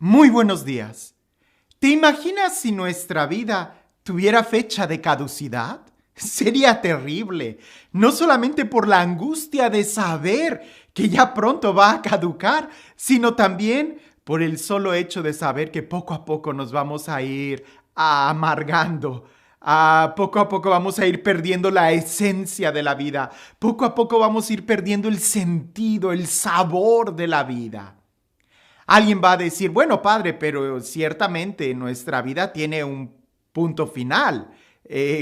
Muy buenos días. ¿Te imaginas si nuestra vida tuviera fecha de caducidad? Sería terrible, no solamente por la angustia de saber que ya pronto va a caducar, sino también por el solo hecho de saber que poco a poco nos vamos a ir amargando. Poco a poco vamos a ir perdiendo la esencia de la vida. Poco a poco vamos a ir perdiendo el sentido, el sabor de la vida. Alguien va a decir, bueno, padre, pero ciertamente nuestra vida tiene un punto final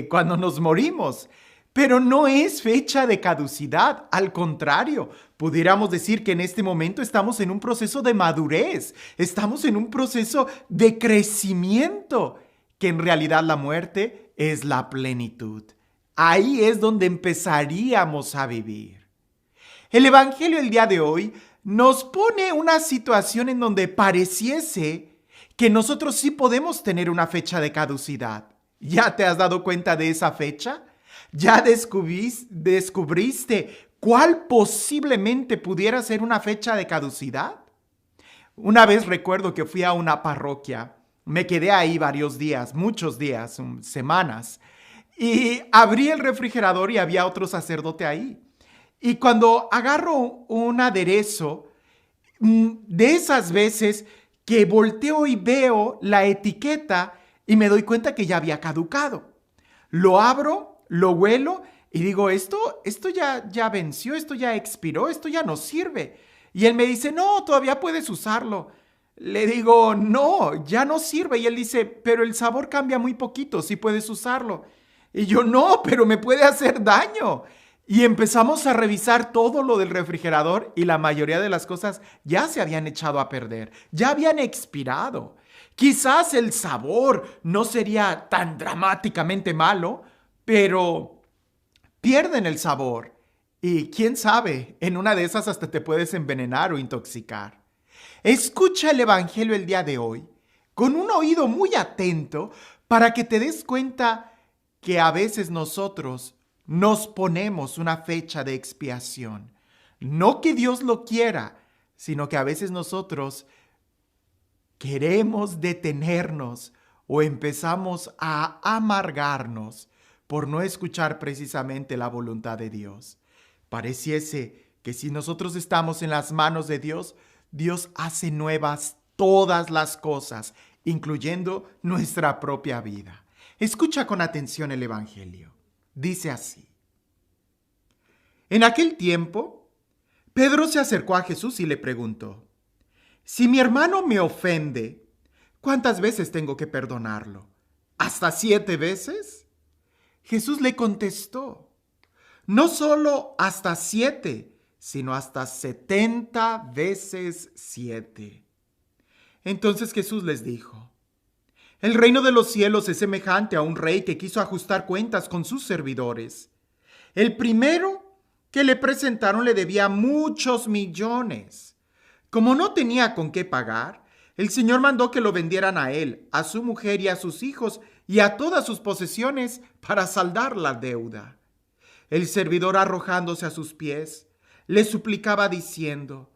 cuando nos morimos. Pero no es fecha de caducidad, al contrario, pudiéramos decir que en este momento estamos en un proceso de madurez, estamos en un proceso de crecimiento, que en realidad la muerte es la plenitud. Ahí es donde empezaríamos a vivir. El Evangelio el día de hoy nos pone una situación en donde pareciese que nosotros sí podemos tener una fecha de caducidad. ¿Ya te has dado cuenta de esa fecha? ¿Ya descubriste cuál posiblemente pudiera ser una fecha de caducidad? Una vez recuerdo que fui a una parroquia, me quedé ahí varios días, muchos días, semanas, y abrí el refrigerador y había otro sacerdote ahí. Y cuando agarro un aderezo, de esas veces que volteo y veo la etiqueta y me doy cuenta que ya había caducado. Lo abro, lo huelo y digo, esto ya venció, esto ya expiró, esto ya no sirve. Y él me dice, no, todavía puedes usarlo. Le digo, no, ya no sirve. Y él dice, pero el sabor cambia muy poquito, sí puedes usarlo. Y yo, no, pero me puede hacer daño. Y empezamos a revisar todo lo del refrigerador y la mayoría de las cosas ya se habían echado a perder, ya habían expirado. Quizás el sabor no sería tan dramáticamente malo, pero pierden el sabor. Y quién sabe, en una de esas hasta te puedes envenenar o intoxicar. Escucha el Evangelio el día de hoy con un oído muy atento para que te des cuenta que a veces nosotros nos ponemos una fecha de expiación. No que Dios lo quiera, sino que a veces nosotros queremos detenernos o empezamos a amargarnos por no escuchar precisamente la voluntad de Dios. Pareciese que si nosotros estamos en las manos de Dios, Dios hace nuevas todas las cosas, incluyendo nuestra propia vida. Escucha con atención el Evangelio. Dice así: en aquel tiempo, Pedro se acercó a Jesús y le preguntó, si mi hermano me ofende, ¿cuántas veces tengo que perdonarlo? ¿Hasta 7 veces? Jesús le contestó, no solo hasta 7, sino hasta 70 veces 7. Entonces Jesús les dijo, el reino de los cielos es semejante a un rey que quiso ajustar cuentas con sus servidores. El primero que le presentaron le debía muchos millones. Como no tenía con qué pagar, el Señor mandó que lo vendieran a él, a su mujer y a sus hijos y a todas sus posesiones para saldar la deuda. El servidor, arrojándose a sus pies, le suplicaba diciendo,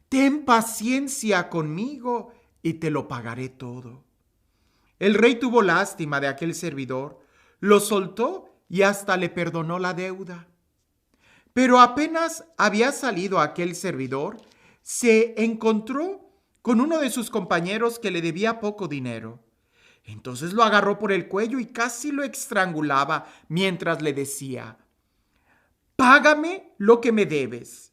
ten paciencia conmigo y te lo pagaré todo. El rey tuvo lástima de aquel servidor, lo soltó y hasta le perdonó la deuda. Pero apenas había salido aquel servidor, se encontró con uno de sus compañeros que le debía poco dinero. Entonces lo agarró por el cuello y casi lo estrangulaba mientras le decía, págame lo que me debes.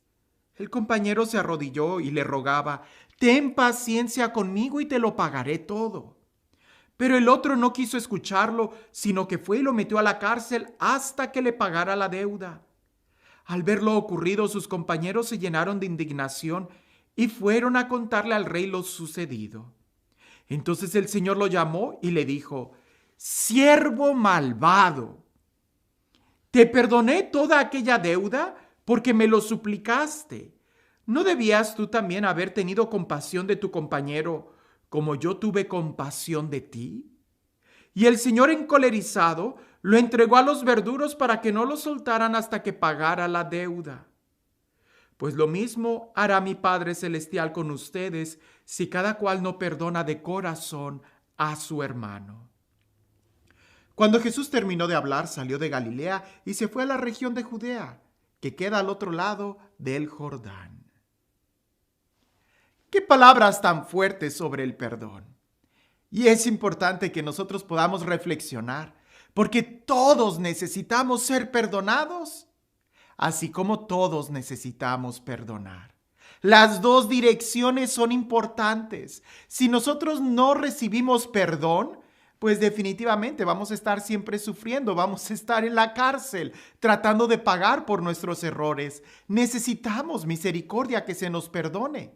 El compañero se arrodilló y le rogaba, ten paciencia conmigo y te lo pagaré todo. Pero el otro no quiso escucharlo, sino que fue y lo metió a la cárcel hasta que le pagara la deuda. Al ver lo ocurrido, sus compañeros se llenaron de indignación y fueron a contarle al rey lo sucedido. Entonces el Señor lo llamó y le dijo, siervo malvado, te perdoné toda aquella deuda porque me lo suplicaste. ¿No debías tú también haber tenido compasión de tu compañero como yo tuve compasión de ti? Y el Señor, encolerizado, lo entregó a los verduros para que no lo soltaran hasta que pagara la deuda. Pues lo mismo hará mi Padre Celestial con ustedes si cada cual no perdona de corazón a su hermano. Cuando Jesús terminó de hablar, salió de Galilea y se fue a la región de Judea, que queda al otro lado del Jordán. ¡Qué palabras tan fuertes sobre el perdón! Y es importante que nosotros podamos reflexionar, porque todos necesitamos ser perdonados, así como todos necesitamos perdonar. Las dos direcciones son importantes. Si nosotros no recibimos perdón, pues definitivamente vamos a estar siempre sufriendo, vamos a estar en la cárcel tratando de pagar por nuestros errores. Necesitamos misericordia, que se nos perdone,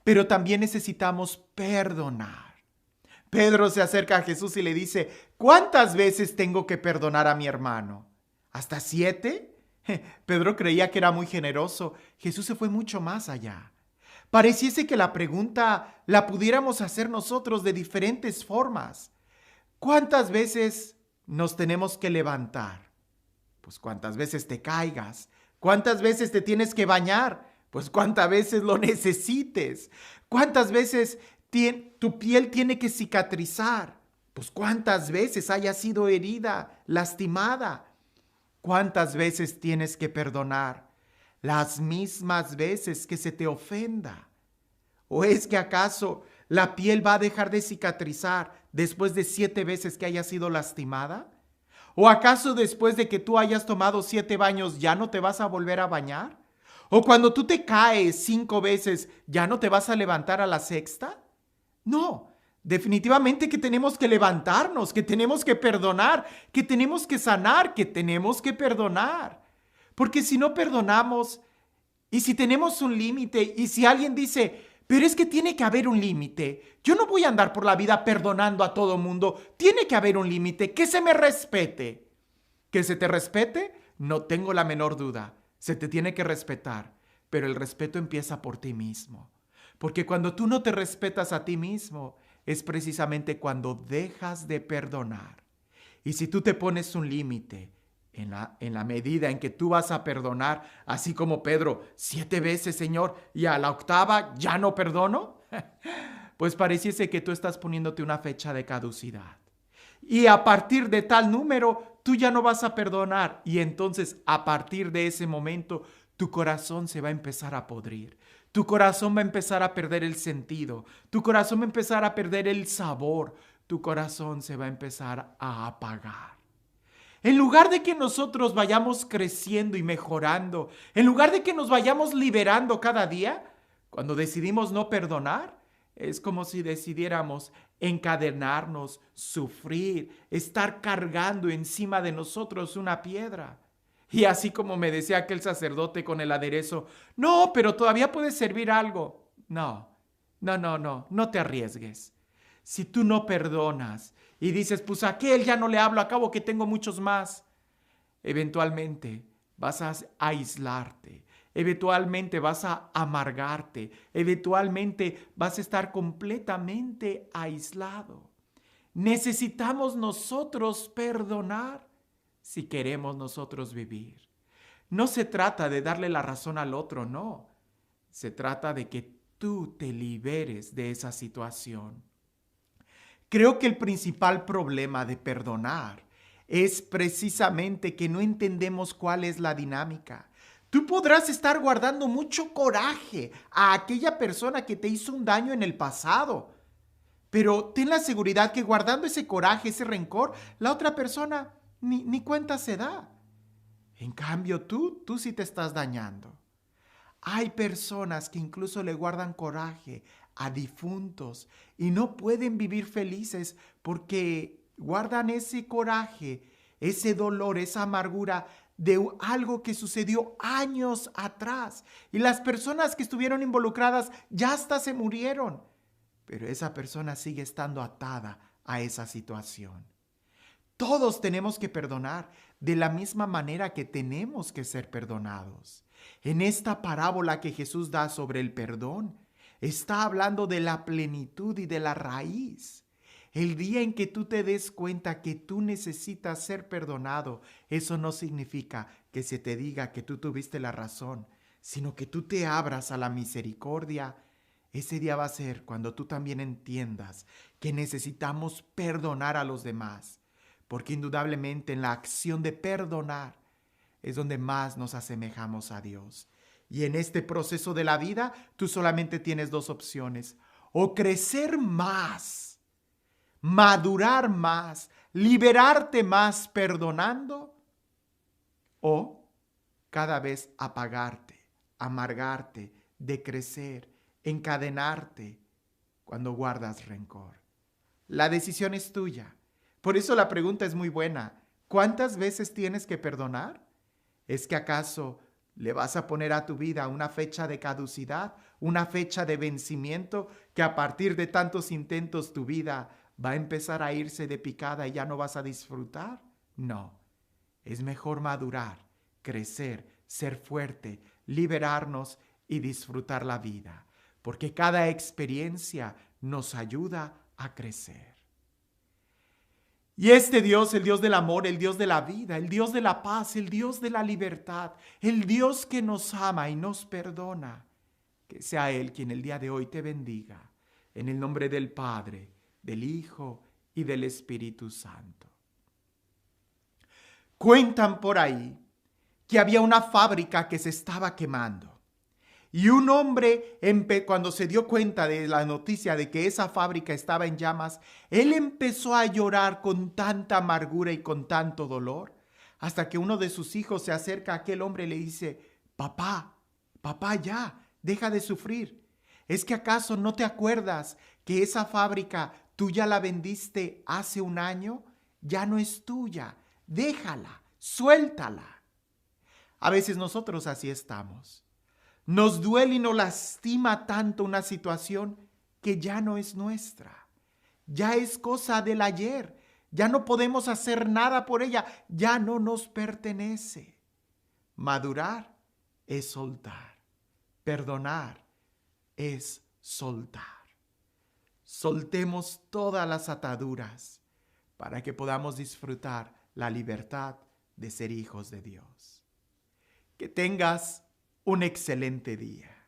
pero también necesitamos perdonar. Pedro se acerca a Jesús y le dice: ¿cuántas veces tengo que perdonar a mi hermano? ¿Hasta 7? Pedro creía que era muy generoso. Jesús se fue mucho más allá. Pareciese que la pregunta la pudiéramos hacer nosotros de diferentes formas. ¿Cuántas veces nos tenemos que levantar? Pues cuántas veces te caigas. ¿Cuántas veces te tienes que bañar? Pues cuántas veces lo necesites. ¿Cuántas veces tu piel tiene que cicatrizar? Pues cuántas veces haya sido herida, lastimada. ¿Cuántas veces tienes que perdonar? Las mismas veces que se te ofenda. ¿O es que acaso la piel va a dejar de cicatrizar después de 7 veces que haya sido lastimada? ¿O acaso después de que tú hayas tomado 7 baños ya no te vas a volver a bañar? ¿O cuando tú te caes 5 veces ya no te vas a levantar a la sexta? No, definitivamente que tenemos que levantarnos, que tenemos que perdonar, que tenemos que sanar, que tenemos que perdonar. Porque si no perdonamos, y si tenemos un límite, y si alguien dice: pero es que tiene que haber un límite, yo no voy a andar por la vida perdonando a todo mundo, tiene que haber un límite, que se me respete. ¿Que se te respete? No tengo la menor duda, se te tiene que respetar, pero el respeto empieza por ti mismo. Porque cuando tú no te respetas a ti mismo, es precisamente cuando dejas de perdonar. Y si tú te pones un límite, en la medida en que tú vas a perdonar, así como Pedro: 7 veces, Señor, y a la octava ya no perdono, pues pareciese que tú estás poniéndote una fecha de caducidad. Y a partir de tal número, tú ya no vas a perdonar. Y entonces, a partir de ese momento, tu corazón se va a empezar a podrir. Tu corazón va a empezar a perder el sentido. Tu corazón va a empezar a perder el sabor. Tu corazón se va a empezar a apagar. En lugar de que nosotros vayamos creciendo y mejorando, en lugar de que nos vayamos liberando cada día, cuando decidimos no perdonar, es como si decidiéramos encadenarnos, sufrir, estar cargando encima de nosotros una piedra. Y así como me decía aquel sacerdote con el aderezo: no, pero todavía puedes servir algo. No te arriesgues. Si tú no perdonas y dices: pues a aquel ya no le hablo, acabo que tengo muchos más, eventualmente vas a aislarte, eventualmente vas a amargarte, eventualmente vas a estar completamente aislado. Necesitamos nosotros perdonar si queremos nosotros vivir. No se trata de darle la razón al otro, no. Se trata de que tú te liberes de esa situación. Creo que el principal problema de perdonar es precisamente que no entendemos cuál es la dinámica. Tú podrás estar guardando mucho coraje a aquella persona que te hizo un daño en el pasado, pero ten la seguridad que guardando ese coraje, ese rencor, la otra persona ni cuenta se da. En cambio, tú sí te estás dañando. Hay personas que incluso le guardan coraje a difuntos y no pueden vivir felices porque guardan ese coraje, ese dolor, esa amargura de algo que sucedió años atrás. Y las personas que estuvieron involucradas ya hasta se murieron, pero esa persona sigue estando atada a esa situación. Todos tenemos que perdonar de la misma manera que tenemos que ser perdonados. En esta parábola que Jesús da sobre el perdón, está hablando de la plenitud y de la raíz. El día en que tú te des cuenta que tú necesitas ser perdonado, eso no significa que se te diga que tú tuviste la razón. sino que tú te abras a la misericordia, ese día va a ser cuando tú también entiendas que necesitamos perdonar a los demás, porque indudablemente en la acción de perdonar es donde más nos asemejamos a Dios. Y en este proceso de la vida, tú solamente tienes dos opciones: o crecer más, madurar más, liberarte más perdonando, o cada vez apagarte, amargarte, decrecer, encadenarte cuando guardas rencor. La decisión es tuya. Por eso la pregunta es muy buena. ¿Cuántas veces tienes que perdonar? ¿Es que acaso le vas a poner a tu vida una fecha de caducidad, una fecha de vencimiento, que a partir de tantos intentos tu vida va a empezar a irse de picada y ya no vas a disfrutar? No, es mejor madurar, crecer, ser fuerte, liberarnos y disfrutar la vida, porque cada experiencia nos ayuda a crecer. Y este Dios, el Dios del amor, el Dios de la vida, el Dios de la paz, el Dios de la libertad, el Dios que nos ama y nos perdona, que sea Él quien el día de hoy te bendiga, en el nombre del Padre, del Hijo y del Espíritu Santo. Cuentan por ahí que había una fábrica que se estaba quemando. Y un hombre, cuando se dio cuenta de la noticia de que esa fábrica estaba en llamas, él empezó a llorar con tanta amargura y con tanto dolor, hasta que uno de sus hijos se acerca a aquel hombre y le dice: papá, papá, ya, deja de sufrir. ¿Es que acaso no te acuerdas que esa fábrica tú ya la vendiste hace un año? Ya no es tuya, déjala, suéltala. A veces nosotros así estamos. Nos duele y nos lastima tanto una situación que ya no es nuestra. Ya es cosa del ayer. Ya no podemos hacer nada por ella. Ya no nos pertenece. Madurar es soltar. Perdonar es soltar. Soltemos todas las ataduras para que podamos disfrutar la libertad de ser hijos de Dios. Que tengas un excelente día.